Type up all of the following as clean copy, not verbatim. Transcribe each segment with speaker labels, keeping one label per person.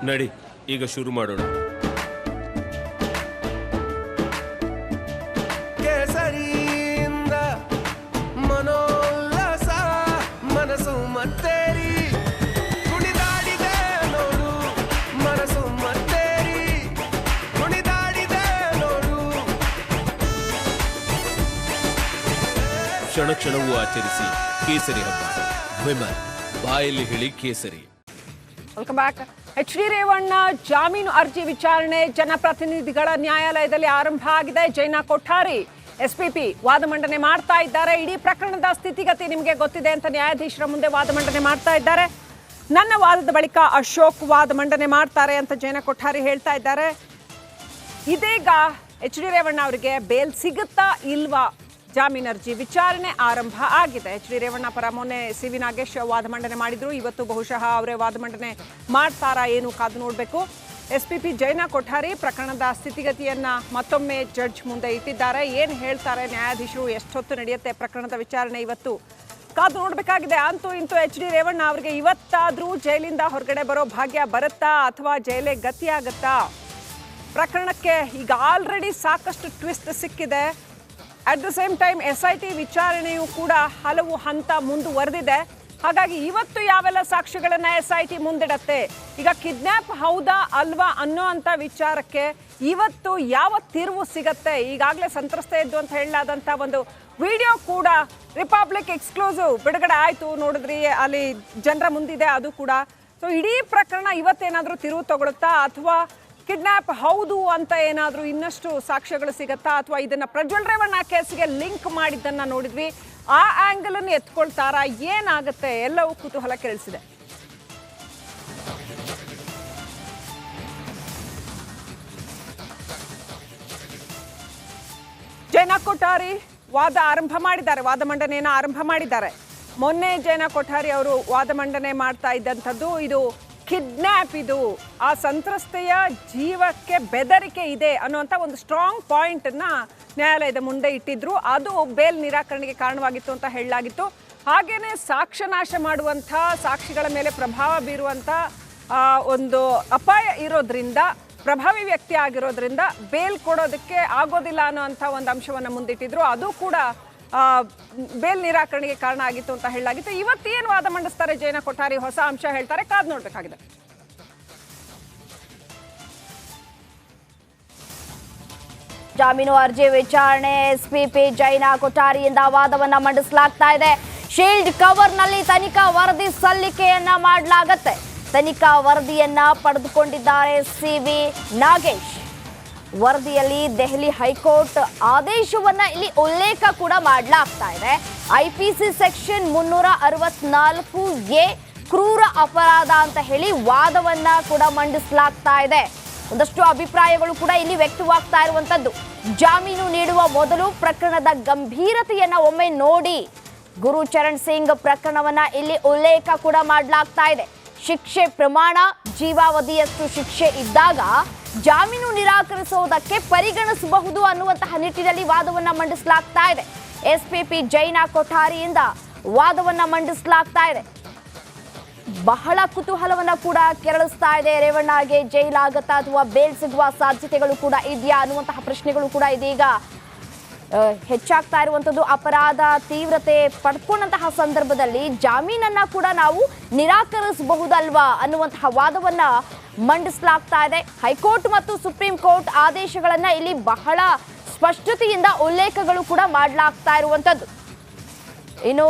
Speaker 1: ನಡಿ ಈಗ ಶುರು ಮಾಡೋಣ. ಕೇಸರಿಯಿಂದ ಮನೋಲ್ಲಾಸ ಮನಸ್ಸು ಮತ್ತೇರಿ ಕುಣಿದಾಡಿದೆ ನೋಡು, ಮನಸ್ಸು ಮತ್ತೇರಿ ಕುಣಿದಾಡಿದೆ ನೋಡು. ಕ್ಷಣ ಕ್ಷಣವೂ ಆಚರಿಸಿ ಕೇಸರಿ ಹಬ್ಬ. ವಿಮಲ್ ಬಾಯಲ್ಲಿ ಹೇಳಿ ಕೇಸರಿ.
Speaker 2: Welcome back. HD ರೇವಣ್ಣ ಜಾಮೀನು ಅರ್ಜಿ ವಿಚಾರಣೆ ಜನಪ್ರತಿನಿಧಿಗಳ ನ್ಯಾಯಾಲಯದಲ್ಲಿ ಆರಂಭ ಆಗಿದೆ. ಜೈನಾ ಕೊಠಾರಿ SPP ವಾದ ಮಂಡನೆ ಮಾಡ್ತಾ ಇದ್ದಾರೆ. ಇಡೀ ಪ್ರಕರಣದ ಸ್ಥಿತಿಗತಿ ನಿಮಗೆ ಗೊತ್ತಿದೆ ಅಂತ ನ್ಯಾಯಾಧೀಶರ ಮುಂದೆ ವಾದ ಮಂಡನೆ ಮಾಡ್ತಾ ಇದ್ದಾರೆ. ನನ್ನ ವಾದದ ಬಳಿಕ ಅಶೋಕ್ ವಾದ ಮಂಡನೆ ಮಾಡ್ತಾರೆ ಅಂತ ಜೈನಾ ಕೊಠಾರಿ ಹೇಳ್ತಾ ಇದ್ದಾರೆ. ಇದೀಗ HD ರೇವಣ್ಣ ಅವರಿಗೆ ಬೇಲ್ ಸಿಗುತ್ತಾ ಇಲ್ವಾ? ಜಾಮೀನು ಅರ್ಜಿ ವಿಚಾರಣೆ ಆರಂಭ ಆಗಿದೆ. HD ರೇವಣ್ಣ ಪರ ಮೊನ್ನೆ CV ನಾಗೇಶ್ ವಾದ ಮಂಡನೆ ಮಾಡಿದ್ರು. ಇವತ್ತು ಬಹುಶಃ ಅವರೇ ವಾದ ಮಂಡನೆ ಮಾಡ್ತಾರಾ ಏನು ಕಾದು ನೋಡಬೇಕು. SPP ಜೈನಾ ಕೊಠಾರಿ ಪ್ರಕರಣದ ಸ್ಥಿತಿಗತಿಯನ್ನ ಮತ್ತೊಮ್ಮೆ ಜಡ್ಜ್ ಮುಂದೆ ಇಟ್ಟಿದ್ದಾರೆ. ಏನು ಹೇಳ್ತಾರೆ ನ್ಯಾಯಾಧೀಶರು, ಎಷ್ಟೊತ್ತು ನಡೆಯುತ್ತೆ ಪ್ರಕರಣದ ವಿಚಾರಣೆ, ಇವತ್ತು ಕಾದು ನೋಡಬೇಕಾಗಿದೆ. ಅಂತೂ ಇಂತೂ HD ರೇವಣ್ಣ ಅವರಿಗೆ ಇವತ್ತಾದ್ರೂ ಜೈಲಿಂದ ಹೊರಗಡೆ ಬರೋ ಭಾಗ್ಯ ಬರುತ್ತಾ ಅಥವಾ ಜೈಲೇ ಗತಿಯಾಗತ್ತಾ? ಪ್ರಕರಣಕ್ಕೆ ಈಗ ಆಲ್ರೆಡಿ ಸಾಕಷ್ಟು ಟ್ವಿಸ್ಟ್ ಸಿಕ್ಕಿದೆ. At the same time SIT ವಿಚಾರಣೆಯೂ ಕೂಡ ಹಲವು ಹಂತ ಮುಂದುವರೆದಿದೆ. ಹಾಗಾಗಿ ಇವತ್ತು ಯಾವೆಲ್ಲ ಸಾಕ್ಷಿಗಳನ್ನ SIT ಮುಂದಿಡತ್ತೆ, ಈಗ ಕಿಡ್ನ್ಯಾಪ್ ಹೌದಾ ಅಲ್ವಾ ಅನ್ನೋ ಅಂತ ವಿಚಾರಕ್ಕೆ ಇವತ್ತು ಯಾವ ತಿರುವು ಸಿಗತ್ತೆ? ಈಗಾಗಲೇ ಸಂತ್ರಸ್ತೆ ಇದ್ದು ಅಂತ ಹೇಳಲಾದಂಥ ಒಂದು ವಿಡಿಯೋ ಕೂಡ ರಿಪಬ್ಲಿಕ್ ಎಕ್ಸ್ಕ್ಲೂಸಿವ್ ಬಿಡುಗಡೆ ಆಯಿತು, ನೋಡಿದ್ರಿ, ಅಲ್ಲಿ ಜನರ ಮುಂದಿದೆ ಅದು ಕೂಡ. ಸೊ ಇಡೀ ಪ್ರಕರಣ ಇವತ್ತೇನಾದರೂ ತಿರುವು ತಗೊಳುತ್ತಾ ಅಥವಾ ಕಿಡ್ನ್ಯಾಪ್ ಹೌದು ಅಂತ ಏನಾದರೂ ಇನ್ನಷ್ಟು ಸಾಕ್ಷ್ಯಗಳು ಸಿಗತ್ತಾ ಅಥವಾ ಇದನ್ನ ಪ್ರಜ್ವಲ್ ರೇವಣ್ಣ ಕೇಸಿಗೆ ಲಿಂಕ್ ಮಾಡಿದ್ದನ್ನ ನೋಡಿದ್ವಿ, ಆ ಆಂಗಲ್ ಅನ್ನು ಎತ್ಕೊಳ್ತಾರಾ, ಏನಾಗುತ್ತೆ? ಎಲ್ಲವೂ ಕುತೂಹಲ ಕೆರಳಿಸಿದೆ. ಜೈನಾ ಕೊಠಾರಿ ವಾದ ಆರಂಭ ಮಾಡಿದ್ದಾರೆ, ವಾದ ಮಂಡನೆಯನ್ನು ಆರಂಭ ಮಾಡಿದ್ದಾರೆ. ಮೊನ್ನೆ ಜೈನಾ ಕೊಠಾರಿ ಅವರು ವಾದ ಮಂಡನೆ ಮಾಡ್ತಾ ಇದ್ದಂಥದ್ದು ಇದು ಕಿಡ್ನ್ಯಾಪ್, ಇದು ಆ ಸಂತ್ರಸ್ತೆಯ ಜೀವಕ್ಕೆ ಬೆದರಿಕೆ ಇದೆ ಅನ್ನುವಂಥ ಒಂದು ಸ್ಟ್ರಾಂಗ್ ಪಾಯಿಂಟನ್ನು ನ್ಯಾಯಾಲಯದ ಮುಂದೆ ಇಟ್ಟಿದ್ರು. ಅದು ಬೇಲ್ ನಿರಾಕರಣೆಗೆ ಕಾರಣವಾಗಿತ್ತು ಅಂತ ಹೇಳಲಾಗಿತ್ತು. ಹಾಗೇನೆ ಸಾಕ್ಷ್ಯನಾಶ ಮಾಡುವಂಥ, ಸಾಕ್ಷಿಗಳ ಮೇಲೆ ಪ್ರಭಾವ ಬೀರುವಂಥ ಒಂದು ಅಪಾಯ ಇರೋದ್ರಿಂದ, ಪ್ರಭಾವಿ ವ್ಯಕ್ತಿ ಆಗಿರೋದ್ರಿಂದ ಬೇಲ್ ಕೊಡೋದಕ್ಕೆ ಆಗೋದಿಲ್ಲ ಅನ್ನೋಂಥ ಒಂದು ಅಂಶವನ್ನು ಮುಂದಿಟ್ಟಿದ್ರು. ಅದು ಕೂಡ ಬೇಲ್ ನಿರಾಕರಣೆಗೆ ಕಾರಣ ಆಗಿತ್ತು ಅಂತ ಹೇಳಲಾಗಿತ್ತು. ಇವತ್ತೇನು ವಾದ ಮಂಡಿಸ್ತಾರೆ ಜೈನಾ ಕೊಠಾರಿ, ಹೊಸ ಅಂಶ ಹೇಳ್ತಾರೆ, ಕಾದು ನೋಡ್ಬೇಕಾಗಿದೆ.
Speaker 3: ಜಾಮೀನು ಅರ್ಜಿ ವಿಚಾರಣೆ SPP ಜೈನಾ ಕೊಠಾರಿಯಿಂದ ವಾದವನ್ನ ಮಂಡಿಸಲಾಗ್ತಾ ಇದೆ. ಶೀಲ್ಡ್ ಕವರ್ನಲ್ಲಿ ತನಿಖಾ ವರದಿ ಸಲ್ಲಿಕೆಯನ್ನ ಮಾಡಲಾಗತ್ತೆ. ತನಿಖಾ ವರದಿಯನ್ನ ಪಡೆದುಕೊಂಡಿದ್ದಾರೆ CV ನಾಗೇಶ್. ವರದಿಯಲ್ಲಿ ದೆಹಲಿ ಹೈಕೋರ್ಟ್ ಆದೇಶವನ್ನ ಇಲ್ಲಿ ಉಲ್ಲೇಖ ಕೂಡ ಮಾಡಲಾಗ್ತಾ ಇದೆ. IPC ಸೆಕ್ಷನ್ 364A ಕ್ರೂರ ಅಪರಾಧ ಅಂತ ಹೇಳಿ ವಾದವನ್ನ ಕೂಡ ಮಂಡಿಸಲಾಗ್ತಾ ಇದೆ. ಒಂದಷ್ಟು ಅಭಿಪ್ರಾಯಗಳು ಕೂಡ ಇಲ್ಲಿ ವ್ಯಕ್ತವಾಗ್ತಾ ಇರುವಂತದ್ದು. ಜಾಮೀನು ನೀಡುವ ಮೊದಲು ಪ್ರಕರಣದ ಗಂಭೀರತೆಯನ್ನ ಒಮ್ಮೆ ನೋಡಿ. ಗುರುಚರಣ್ ಸಿಂಗ್ ಪ್ರಕರಣವನ್ನ ಇಲ್ಲಿ ಉಲ್ಲೇಖ ಕೂಡ ಮಾಡಲಾಗ್ತಾ ಇದೆ. ಶಿಕ್ಷೆ ಪ್ರಮಾಣ ಜೀವಾವಧಿಯಷ್ಟು ಶಿಕ್ಷೆ ಇದ್ದಾಗ ಜಾಮೀನು ನಿರಾಕರಿಸುವುದಕ್ಕೆ ಪರಿಗಣಿಸಬಹುದು ಅನ್ನುವಂತಹ ನಿಟ್ಟಿನಲ್ಲಿ ವಾದವನ್ನ ಮಂಡಿಸಲಾಗ್ತಾ ಇದೆ. SPP ಜೈನಾ ಕೊಠಾರಿಯಿಂದ ವಾದವನ್ನ ಮಂಡಿಸಲಾಗ್ತಾ ಇದೆ. ಬಹಳ ಕುತೂಹಲವನ್ನ ಕೂಡ ಕೆರಳಿಸ್ತಾ ಇದೆ. ರೇವಣ್ಣಗೆ ಜೈಲಾಗತ್ತಾ ಅಥವಾ ಬೇಲ್ ಸಿಗುವ ಸಾಧ್ಯತೆಗಳು ಕೂಡ ಇದೆಯಾ ಅನ್ನುವಂತಹ ಪ್ರಶ್ನೆಗಳು ಕೂಡ ಇದೀಗ ಹೆಚ್ಚಾಗ್ತಾ ಇರುವಂಥದ್ದು. ಅಪರಾಧ ತೀವ್ರತೆ ಪಡ್ಕೊಂಡಂತಹ ಸಂದರ್ಭದಲ್ಲಿ ಜಾಮೀನನ್ನ ಕೂಡ ನಾವು ನಿರಾಕರಿಸಬಹುದಲ್ವಾ ಅನ್ನುವಂತಹ ವಾದವನ್ನ ಮಂಡಿಸಲಾಗ್ತಾ ಇದೆ. ಹೈಕೋರ್ಟ್ ಮತ್ತು ಸುಪ್ರೀಂ ಕೋರ್ಟ್ ಆದೇಶಗಳನ್ನ ಇಲ್ಲಿ ಬಹಳ ಸ್ಪಷ್ಟತೆಯಿಂದ ಉಲ್ಲೇಖಗಳು ಕೂಡ ಮಾಡಲಾಗ್ತಾ ಇರುವಂಥದ್ದು. ಇನ್ನು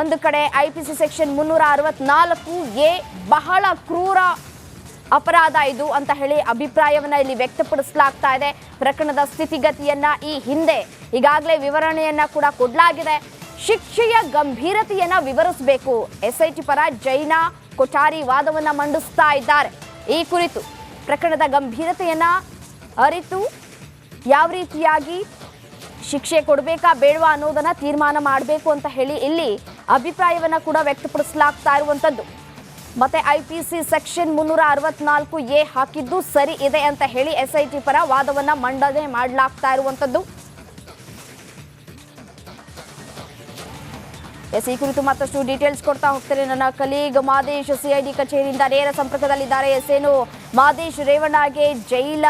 Speaker 3: ಒಂದು ಕಡೆ IPC ಸೆಕ್ಷನ್ 364A ಬಹಳ ಕ್ರೂರ ಅಪರಾಧ ಇದು ಅಂತ ಹೇಳಿ ಅಭಿಪ್ರಾಯವನ್ನ ಇಲ್ಲಿ ವ್ಯಕ್ತಪಡಿಸಲಾಗ್ತಾ ಇದೆ. ಪ್ರಕರಣದ ಸ್ಥಿತಿಗತಿಯನ್ನ ಈ ಹಿಂದೆ ಈಗಾಗಲೇ ವಿವರಣೆಯನ್ನ ಕೂಡ ಕೊಡಲಾಗಿದೆ. ಶಿಕ್ಷೆಯ ಗಂಭೀರತೆಯನ್ನ ವಿವರಿಸಬೇಕು. SIT ಪರ ಜೈನಾ ಕೊಠಾರಿ ವಾದವನ್ನ ಮಂಡಿಸ್ತಾ ಇದ್ದಾರೆ. ಈ ಕುರಿತು ಪ್ರಕರಣದ ಗಂಭೀರತೆಯನ್ನ ಅರಿತು ಯಾವ ರೀತಿಯಾಗಿ ಶಿಕ್ಷೆ ಕೊಡಬೇಕಾ ಬೇಡವಾ ಅನ್ನೋದನ್ನ ತೀರ್ಮಾನ ಮಾಡಬೇಕು ಅಂತ ಹೇಳಿ ಇಲ್ಲಿ ಅಭಿಪ್ರಾಯವನ್ನ ಕೂಡ ವ್ಯಕ್ತಪಡಿಸಲಾಗ್ತಾ ಇರುವಂತದ್ದು. ಮತ್ತೆ IPC ಸೆಕ್ಷನ್ 364A ಹಾಕಿದ್ದು ಸರಿ ಇದೆ ಅಂತ ಹೇಳಿ SIT ಪರ ವಾದವನ್ನ ಮಂಡನೆ ಮಾಡಲಾಗ್ತಾ ಇರುವಂತದ್ದು. ಈ ಕುರಿತು ಮತ್ತಷ್ಟು ಡೀಟೇಲ್ಸ್ ಕೊಡ್ತಾ ಹೋಗ್ತಾರೆ ನನ್ನ ಕಲೀಗ್ ಮಾದೇಶ್ ಸಿಐಡಿ ಕಚೇರಿಯಿಂದ ನೇರ ಸಂಪರ್ಕದಲ್ಲಿದ್ದಾರೆ. ಏನು ಮಾದೇಶ್, ರೇವಣ್ಣಗೆ ಜೈಲ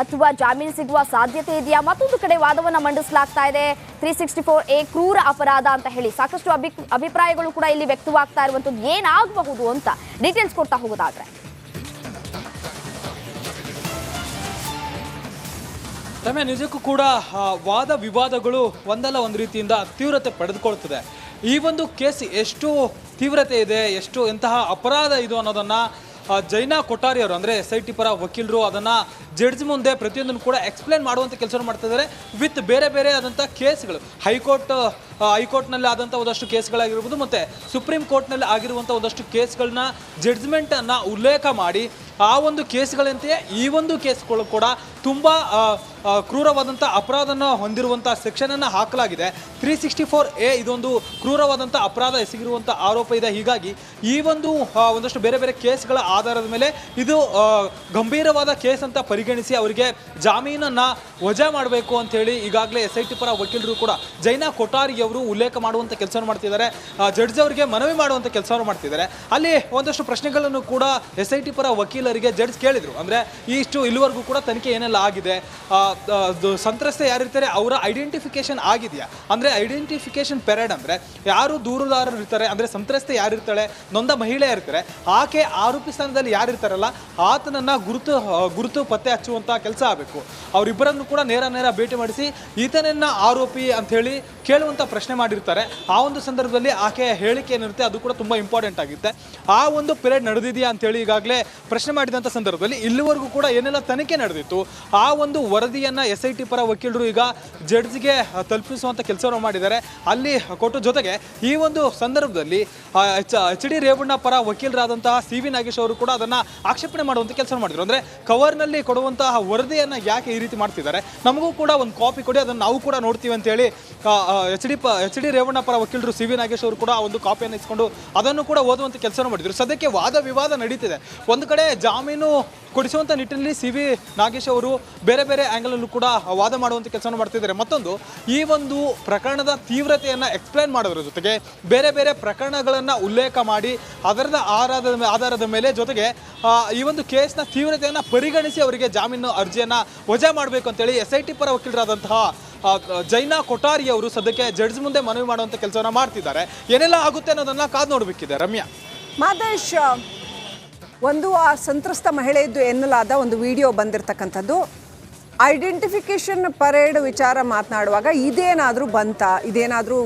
Speaker 3: ಅಥವಾ ಜಾಮೀನು ಸಿಗುವ ಸಾಧ್ಯತೆ ಇದೆಯಾ? ಮತ್ತೊಂದು ಕಡೆ ವಾದವನ್ನ ಮಂಡಿಸಲಾಗ್ತಾ ಇದೆ 364A ಕ್ರೂರ ಅಪರಾಧ ಅಂತ ಹೇಳಿ ಸಾಕಷ್ಟು ಅಭಿಪ್ರಾಯಗಳು ಕೂಡ ಇಲ್ಲಿ ವ್ಯಕ್ತವಾಗ್ತಾ ಇರುವಂತದ್ದು. ಏನಾಗಬಹುದು ಅಂತ ಡೀಟೇಲ್ಸ್ ಕೊಡ್ತಾ ಹೋಗೋದಾದ್ರೆ
Speaker 4: ರಮ್ಯ, ನಿಜಕ್ಕೂ ಕೂಡ ವಾದ ವಿವಾದಗಳು ಒಂದಲ್ಲ ಒಂದು ರೀತಿಯಿಂದ ತೀವ್ರತೆ ಪಡೆದುಕೊಳ್ತದೆ. ಈ ಒಂದು ಕೇಸ್ ಎಷ್ಟು ತೀವ್ರತೆ ಇದೆ, ಎಷ್ಟು ಎಂತಹ ಅಪರಾಧ ಇದು ಅನ್ನೋದನ್ನು ಜೈನಾ ಕೊಠಾರಿ ಅವರು ಅಂದರೆ SIT ಪರ ವಕೀಲರು ಅದನ್ನು ಜಡ್ಜ್ ಮುಂದೆ ಪ್ರತಿಯೊಂದನ್ನು ಕೂಡ ಎಕ್ಸ್ಪ್ಲೇನ್ ಮಾಡುವಂಥ ಕೆಲಸ ಮಾಡ್ತಿದ್ದಾರೆ. ವಿತ್ ಬೇರೆ ಬೇರೆ ಆದಂಥ ಕೇಸ್ಗಳು ಹೈಕೋರ್ಟ್ನಲ್ಲಿ ಆದಂಥ ಒಂದಷ್ಟು ಕೇಸ್ಗಳಾಗಿರ್ಬೋದು ಮತ್ತು ಸುಪ್ರೀಂ ಕೋರ್ಟ್ನಲ್ಲಿ ಆಗಿರುವಂಥ ಒಂದಷ್ಟು ಕೇಸ್ಗಳನ್ನ ಜಡ್ಜ್ಮೆಂಟನ್ನು ಉಲ್ಲೇಖ ಮಾಡಿ ಆ ಒಂದು ಕೇಸ್ಗಳಂತೆಯೇ ಈ ಒಂದು ಕೇಸ್ಗಳು ಕೂಡ ತುಂಬ ಕ್ರೂರವಾದಂಥ ಅಪರಾಧನ ಹೊಂದಿರುವಂಥ ಸೆಕ್ಷನನ್ನು ಹಾಕಲಾಗಿದೆ. 364A ಇದೊಂದು ಕ್ರೂರವಾದಂಥ ಅಪರಾಧ ಎಸಗಿರುವಂಥ ಆರೋಪ ಇದೆ. ಹೀಗಾಗಿ ಈ ಒಂದಷ್ಟು ಬೇರೆ ಬೇರೆ ಕೇಸ್ಗಳ ಆಧಾರದ ಮೇಲೆ ಇದು ಗಂಭೀರವಾದ ಕೇಸ್ ಅಂತ ಪರಿಗಣಿಸಿ ಅವರಿಗೆ ಜಾಮೀನನ್ನು ವಜಾ ಮಾಡಬೇಕು ಅಂಥೇಳಿ ಈಗಾಗಲೇ SIT ಪರ ವಕೀಲರು ಕೂಡ ಜೈನಾ ಕೊಠಾರಿ ಅವರು ಉಲ್ಲೇಖ ಮಾಡುವಂಥ ಕೆಲಸವನ್ನು ಮಾಡ್ತಿದ್ದಾರೆ. ಜಡ್ಜ್ ಅವರಿಗೆ ಮನವಿ ಮಾಡುವಂಥ ಕೆಲಸವನ್ನು ಮಾಡ್ತಿದ್ದಾರೆ. ಅಲ್ಲಿ ಒಂದಷ್ಟು ಪ್ರಶ್ನೆಗಳನ್ನು ಕೂಡ SIT ಪರ ವಕೀಲರಿಗೆ ಜಡ್ಜ್ ಕೇಳಿದರು. ಅಂದರೆ ಇಲ್ಲಿವರೆಗೂ ಕೂಡ ತನಿಖೆ ಏನೆಲ್ಲ ಆಗಿದೆ, ಸಂತ್ರಸ್ತೆ ಯಾರಿರ್ತಾರೆ ಅವರ ಐಡೆಂಟಿಫಿಕೇಶನ್ ಆಗಿದೆಯಾ, ಅಂದರೆ ಐಡೆಂಟಿಫಿಕೇಶನ್ ಪೆರೇಡ್ ಅಂದರೆ ಯಾರು ದೂರುದಾರರು ಇರ್ತಾರೆ, ಅಂದರೆ ಸಂತ್ರಸ್ತೆ ಯಾರಿರ್ತಾಳೆ, ನೊಂದ ಮಹಿಳೆ ಇರ್ತಾರೆ, ಆಕೆ ಆರೋಪಿ ಸ್ಥಾನದಲ್ಲಿ ಯಾರಿರ್ತಾರಲ್ಲ ಆತನನ್ನು ಗುರುತು ಪತ್ತೆ ಹಚ್ಚುವಂಥ ಕೆಲಸ ಆಗಬೇಕು. ಅವರಿಬ್ಬರನ್ನು ಕೂಡ ನೇರ ಭೇಟಿ ಮಾಡಿಸಿ ಈತನನ್ನ ಆರೋಪಿ ಅಂಥೇಳಿ ಕೇಳುವಂಥ ಪ್ರಶ್ನೆ ಮಾಡಿರ್ತಾರೆ. ಆ ಒಂದು ಸಂದರ್ಭದಲ್ಲಿ ಆಕೆಯ ಹೇಳಿಕೆ ಏನಿರುತ್ತೆ ಅದು ಕೂಡ ತುಂಬ ಇಂಪಾರ್ಟೆಂಟ್ ಆಗುತ್ತೆ. ಆ ಒಂದು ಪೀರಿಯಡ್ ನಡೆದಿದೆಯಾ ಅಂತೇಳಿ ಈಗಾಗಲೇ ಪ್ರಶ್ನೆ ಮಾಡಿದಂಥ ಸಂದರ್ಭದಲ್ಲಿ ಇಲ್ಲಿವರೆಗೂ ಕೂಡ ಏನೆಲ್ಲ ತನಿಖೆ ನಡೆದಿತ್ತು ಆ ಒಂದು ವರದಿಯನ್ನು SIT ಪರ ವಕೀಲರು ಈಗ ಜಡ್ಜ್ಗೆ ತಲುಪಿಸುವಂಥ ಕೆಲಸವನ್ನು ಮಾಡಿದ್ದಾರೆ. ಅಲ್ಲಿ ಕೊಟ್ಟು ಜೊತೆಗೆ ಈ ಒಂದು ಸಂದರ್ಭದಲ್ಲಿ HD ರೇವಣ್ಣ ಪರ ವಕೀಲರಾದಂತಹ CV ನಾಗೇಶ್ ಅವರು ಕೂಡ ಅದನ್ನು ಆಕ್ಷೇಪಣೆ ಮಾಡುವಂಥ ಕೆಲಸ ಮಾಡಿದರು. ಅಂದರೆ ಕವರ್ನಲ್ಲಿ ಕೊಡುವಂತಹ ವರದಿಯನ್ನು ಯಾಕೆ ಈ ರೀತಿ ಮಾಡ್ತಿದ್ದಾರೆ, ನಮಗೂ ಕೂಡ ಒಂದು ಕಾಪಿ ಕೊಡಿ, ಅದನ್ನು ನಾವು ಕೂಡ ನೋಡ್ತೀವಿ ಅಂತೇಳಿ HD ರೇವಣ್ಣ ಪರ ವಕೀಲರು CV ನಾಗೇಶ್ ಅವರು ಕೂಡ ಒಂದು ಕಾಪಿಯನ್ನು ಇಸ್ಕೊಂಡು ಅದನ್ನು ಕೂಡ ಓದುವಂಥ ಕೆಲಸ ಮಾಡಿದರು. ಸದ್ಯಕ್ಕೆ ವಾದ ವಿವಾದ ನಡೀತಿದೆ. ಒಂದು ಕಡೆ ಜಾಮೀನು ಕೊಡಿಸುವಂಥ ನಿಟ್ಟಿನಲ್ಲಿ CV ನಾಗೇಶ್ ಅವರು ಬೇರೆ ಬೇರೆ ಆ್ಯಂಗಲಲ್ಲೂ ಕೂಡ ವಾದ ಮಾಡುವಂಥ ಕೆಲಸವನ್ನು ಮಾಡ್ತಿದ್ದಾರೆ. ಮತ್ತೊಂದು ಈ ಒಂದು ಪ್ರಕರಣದ ತೀವ್ರತೆಯನ್ನು ಎಕ್ಸ್ಪ್ಲೇನ್ ಮಾಡೋದ್ರ ಜೊತೆಗೆ ಬೇರೆ ಬೇರೆ ಪ್ರಕರಣಗಳನ್ನು ಉಲ್ಲೇಖ ಮಾಡಿ ಅದರದ ಆಧಾರದ ಮೇಲೆ ಜೊತೆಗೆ ಈ ಒಂದು ಕೇಸ್ನ ತೀವ್ರತೆಯನ್ನು ಪರಿಗಣಿಸಿ ಅವರಿಗೆ ಜಾಮೀನು ಅರ್ಜಿಯನ್ನು ವಜಾ ಮಾಡಬೇಕು ಅಂತೇಳಿ SIT ಪರ ವಕೀಲರಾದಂತಹ ಜೈನಾ ಕೊಠಾರಿ ಅವರು ಸದ್ಯಕ್ಕೆ ಜಡ್ಜ್ ಮುಂದೆ ಮನವಿ ಮಾಡುವಂಥ ಕೆಲಸವನ್ನು ಮಾಡ್ತಿದ್ದಾರೆ. ಏನೆಲ್ಲ ಆಗುತ್ತೆ ಅನ್ನೋದನ್ನು ಕಾದು ನೋಡಬೇಕಿದೆ. ರಮ್ಯಾ,
Speaker 2: ಮಾದೇಶ್, ಒಂದು ಆ ಸಂತ್ರಸ್ತ ಮಹಿಳೆಯದ್ದು ಎನ್ನಲಾದ ಒಂದು ವಿಡಿಯೋ ಬಂದಿರತಕ್ಕಂಥದ್ದು, ಐಡೆಂಟಿಫಿಕೇಶನ್ ಪರೇಡ್ ವಿಚಾರ ಮಾತನಾಡುವಾಗ ಇದೇನಾದರೂ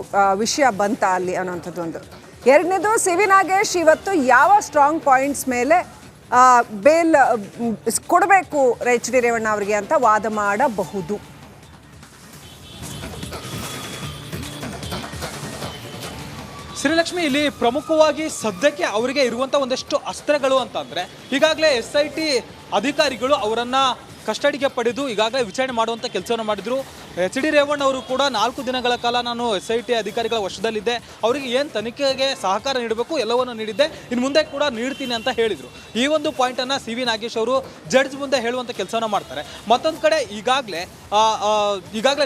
Speaker 2: ವಿಷಯ ಬಂತ ಅಲ್ಲಿ ಅನ್ನೋಂಥದ್ದು ಒಂದು. ಎರಡನೇದು, CV ನಾಗೇಶ್ ಇವತ್ತು ಯಾವ ಸ್ಟ್ರಾಂಗ್ ಪಾಯಿಂಟ್ಸ್ ಮೇಲೆ ಬೇಲ್ ಕೊಡಬೇಕು HD ರೇವಣ್ಣ ಅವರಿಗೆ ಅಂತ ವಾದ ಮಾಡಬಹುದು?
Speaker 4: ಶ್ರೀಲಕ್ಷ್ಮಿ, ಇಲ್ಲಿ ಪ್ರಮುಖವಾಗಿ ಸದ್ಯಕ್ಕೆ ಅವರಿಗೆ ಇರುವಂಥ ಒಂದಷ್ಟು ಅಸ್ತ್ರಗಳು ಅಂತಂದರೆ ಈಗಾಗಲೇ SIT ಅಧಿಕಾರಿಗಳು ಅವರನ್ನು ಕಸ್ಟಡಿಗೆ ಪಡೆದು ಈಗಾಗಲೇ ವಿಚಾರಣೆ ಮಾಡುವಂಥ ಕೆಲಸವನ್ನು ಮಾಡಿದರು. HD ರೇವಣ್ಣ ಅವರು ಕೂಡ 4 ದಿನಗಳ ಕಾಲ ನಾನು SIT ಅಧಿಕಾರಿಗಳ ವಶದಲ್ಲಿದ್ದೆ, ಅವರಿಗೆ ಏನು ತನಿಖೆಗೆ ಸಹಕಾರ ನೀಡಬೇಕು ಎಲ್ಲವನ್ನು ನೀಡಿದ್ದೆ, ಇನ್ನು ಮುಂದೆ ಕೂಡ ನೀಡ್ತೀನಿ ಅಂತ ಹೇಳಿದರು. ಈ ಒಂದು ಪಾಯಿಂಟನ್ನು CV ನಾಗೇಶ್ ಅವರು ಜಡ್ಜ್ ಮುಂದೆ ಹೇಳುವಂಥ ಕೆಲಸವನ್ನು ಮಾಡ್ತಾರೆ. ಮತ್ತೊಂದು ಕಡೆ ಈಗಾಗಲೇ